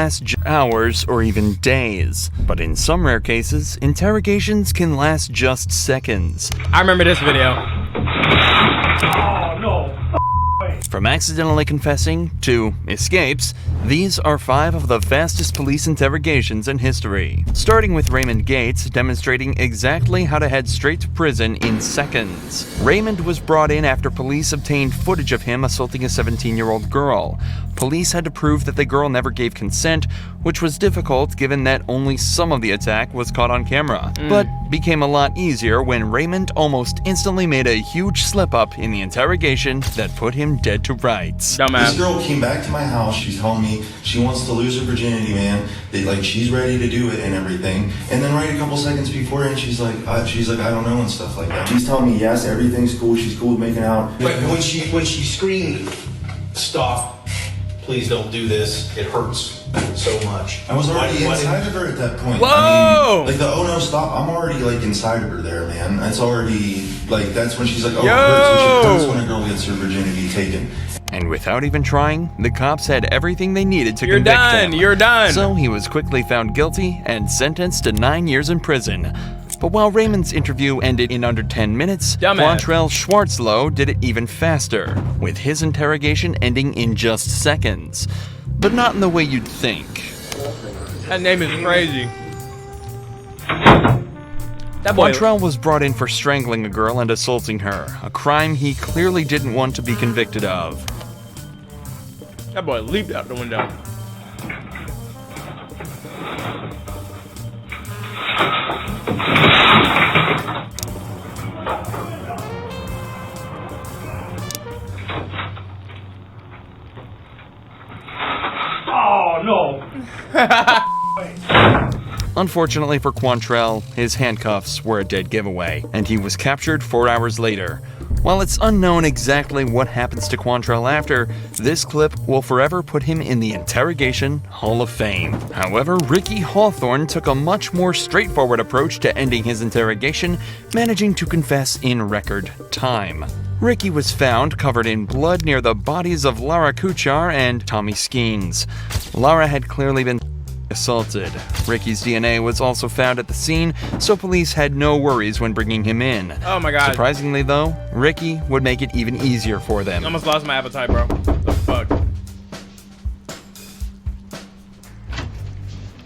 last hours or even days. But in some rare cases, interrogations can last just seconds. I remember this video. Oh, no. From accidentally confessing to escapes, these are 5 of the fastest police interrogations in history. Starting with Raymond Gates demonstrating exactly how to head straight to prison in seconds. Raymond was brought in after police obtained footage of him assaulting a 17-year-old girl. Police had to prove that the girl never gave consent, which was difficult given that only some of the attack was caught on camera. But became a lot easier when Raymond almost instantly made a huge slip-up in the interrogation that put him dead to rights. Dumbass. This girl came back to my house. She's telling me she wants to lose her virginity, man. That she's ready to do it and everything. And then right a couple seconds before, and she's like, I don't know and stuff like that. She's telling me yes, everything's cool. She's cool with making out. But when she screamed, "Stop! Please don't do this. It hurts so much." I was already inside of her at that point. Whoa! I mean, like the "oh no, stop!" I'm already like inside of her there, man. That's already like that's when she's like, "Oh, it hurts." And that's when a girl gets her virginity taken. And without even trying, the cops had everything they needed to convict him. You're done. So he was quickly found guilty and sentenced to 9 years in prison. But while Raymond's interview ended in under 10 minutes, Quantrell Schwarzlow did it even faster, with his interrogation ending in just seconds. But not in the way you'd think. That name is crazy. That boy. Quantrell was brought in for strangling a girl and assaulting her, a crime he clearly didn't want to be convicted of. That boy leaped out the window. Oh, no. Unfortunately for Quantrell, his handcuffs were a dead giveaway, and he was captured 4 hours later. While it's unknown exactly what happens to Quantrell after, this clip will forever put him in the Interrogation Hall of Fame. However, Ricky Hawthorne took a much more straightforward approach to ending his interrogation, managing to confess in record time. Ricky was found covered in blood near the bodies of Lara Kuchar and Tommy Skeens. Lara had clearly been assaulted. Ricky's DNA was also found at the scene, so police had no worries when bringing him in. Oh my god. Surprisingly though, Ricky would make it even easier for them. I almost lost my appetite, bro. What the fuck?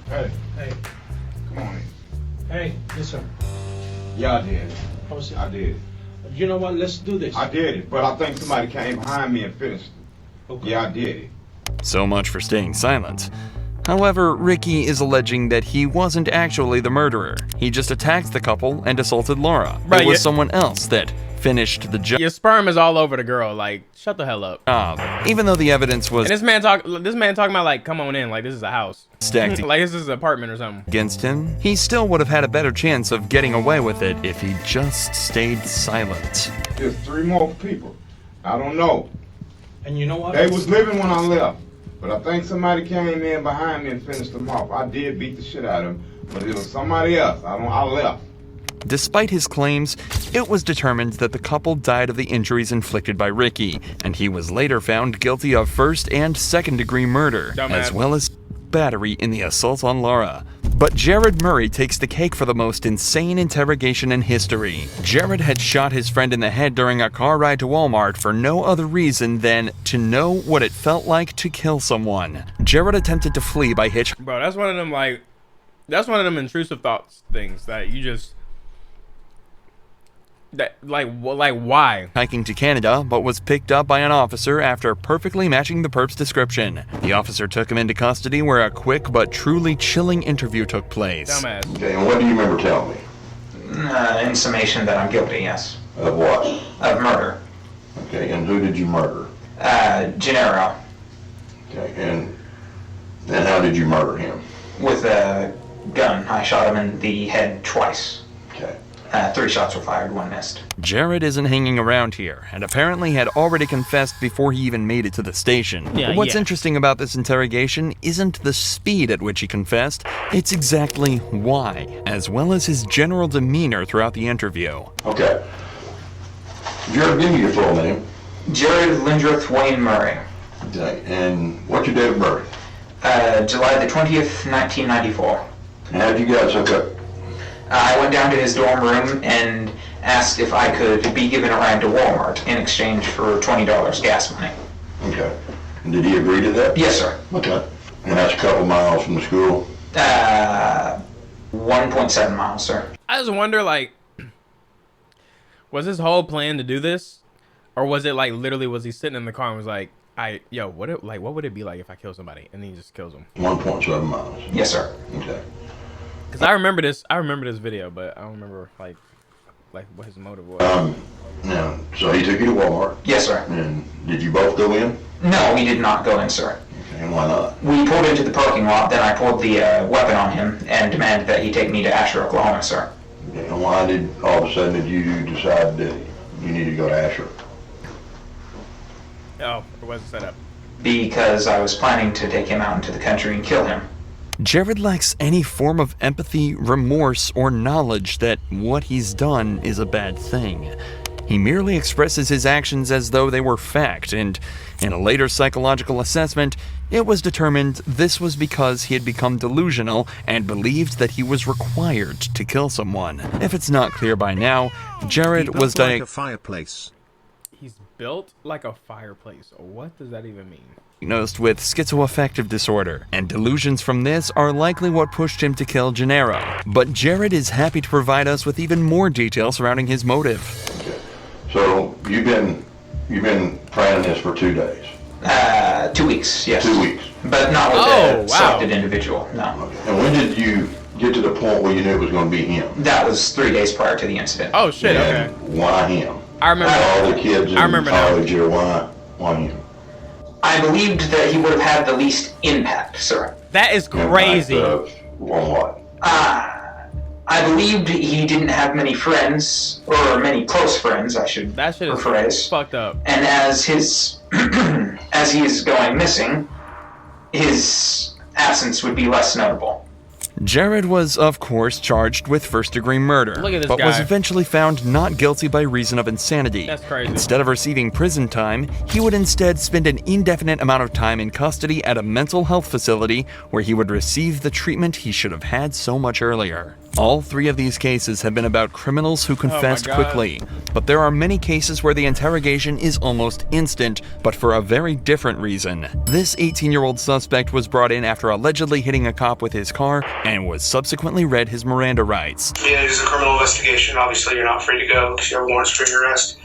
Hey, come on in. Hey, listen. Yeah, I did. How was it? I did. You know what? Let's do this. I did it, but I think somebody came behind me and finished it. Okay. Yeah, I did it. So much for staying silent. However, Ricky is alleging that he wasn't actually the murderer. He just attacked the couple and assaulted Laura. Right, it was someone else that finished the job. Your sperm is all over the girl. Like, shut the hell up. Even though the evidence was And this man talking about like, come on in, like this is a house. stacked Like this is an apartment or something. against him, he still would have had a better chance of getting away with it if he just stayed silent. There's 3 more people. I don't know. And you know what? They was living when I left, but I think somebody came in behind me and finished them off. I did beat the shit out of them, but it was somebody else. I left. Despite his claims, it was determined that the couple died of the injuries inflicted by Ricky, and he was later found guilty of first and second-degree murder, as well as battery in the assault on Laura. But Jared Murray takes the cake for the most insane interrogation in history. Jared had shot his friend in the head during a car ride to Walmart for no other reason than to know what it felt like to kill someone. Jared attempted to flee by hitchhiking. Bro, that's one of them like, that's one of them intrusive thoughts things that you just, that why? Hiking to Canada, but was picked up by an officer after perfectly matching the perp's description. The officer took him into custody where a quick but truly chilling interview took place. Dumbass. Okay, and what do you remember telling me? In summation that I'm guilty, yes. Of what? Of murder. Okay, and who did you murder? Gennaro. Okay, and then how did you murder him? With a gun. I shot him in the head twice. Okay. 3 shots were fired, 1 missed. Jared isn't hanging around here, and apparently had already confessed before he even made it to the station. But what's interesting about this interrogation isn't the speed at which he confessed, it's exactly why, as well as his general demeanor throughout the interview. Okay. Jared, give me your full name. Jared Lindreth Wayne Murray. Okay, and what's your date of birth? July the 20th, 1994. How'd you guys hook up? I went down to his dorm room and asked if I could be given a ride to Walmart in exchange for $20 gas money. Okay. And did he agree to that? Yes, sir. Okay. And that's a couple miles from the school? 1.7 miles, sir. I just wonder, like, was his whole plan to do this, or was it like literally was he sitting in the car and was like, what would it be like if I kill somebody, and then he just kills him? 1.7 miles. Yes, sir. Okay. Because I remember this video, but I don't remember like what his motive was. Now, so he took you to Walmart. Yes, sir. And did you both go in? No, we did not go in, sir. Okay, and why not? We pulled into the parking lot, then I pulled the weapon on him and demanded that he take me to Asher, Oklahoma, sir. Okay, and why did all of a sudden did you decide that you needed to go to Asher? Oh, it wasn't set up. Because I was planning to take him out into the country and kill him. Jared lacks any form of empathy, remorse, or knowledge that what he's done is a bad thing. He merely expresses his actions as though they were fact, and in a later psychological assessment, it was determined this was because he had become delusional and believed that he was required to kill someone. If it's not clear by now, Jared was like a fireplace. He's built like a fireplace. What does that even mean? diagnosed with schizoaffective disorder, and delusions from this are likely what pushed him to kill Gennaro. But Jared is happy to provide us with even more detail surrounding his motive. Okay. So you've been planning this for 2 days. 2 weeks, yes. 2 weeks. But not with a selected individual, no. Okay. And when did you get to the point where you knew it was going to be him? That was 3 days prior to the incident. Oh shit! And Okay. why him? I remember. All the kids in college here, why him? I believed that he would have had the least impact, sir. That is crazy. On what? I believed he didn't have many friends, or many close friends, I should That shit is rephrase. fucked up. And as his, as he is going missing, his absence would be less notable. Jared was, of course, charged with first-degree murder, Look at this but guy. was eventually found not guilty by reason of insanity. That's crazy. Instead of receiving prison time, he would instead spend an indefinite amount of time in custody at a mental health facility where he would receive the treatment he should have had so much earlier. All three of these cases have been about criminals who confessed God. quickly, but there are many cases where the interrogation is almost instant, but for a very different reason. This 18-year-old suspect was brought in after allegedly hitting a cop with his car and was subsequently read his Miranda rights. Yeah, it is a criminal investigation. Obviously, you're not free to go because you have warrants for your arrest.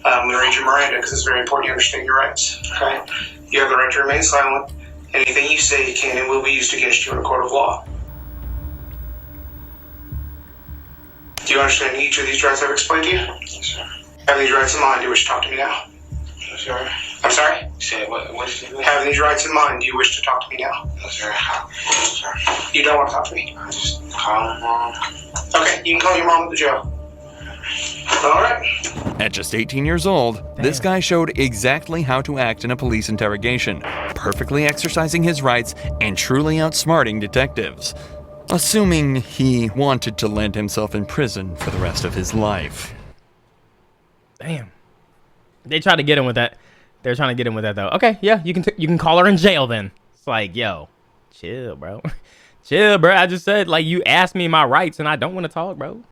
I'm going to read your Miranda because it's very important you understand your rights. Okay? You have the right to remain silent. Anything you say can and will be used against you in a court of law. Do you understand each of these rights I've explained to you? Yes, sir. Have these rights in mind, do you wish to talk to me now? Yes, sir. I'm sorry? Say what have these rights in mind, do you wish to talk to me now? Yes, sir. Yes, sir. You don't want to talk to me? I just call my mom. Okay, you can call your mom at the jail. Alright. At just 18 years old, this guy showed exactly how to act in a police interrogation, perfectly exercising his rights and truly outsmarting detectives. Assuming he wanted to land himself in prison for the rest of his life. Damn. They tried to get him with that. They're trying to get him with that though. Okay, yeah, you can call her in jail then. It's like, yo, chill, bro. Chill, bro. I just said, like, you asked me my rights and I don't want to talk, bro.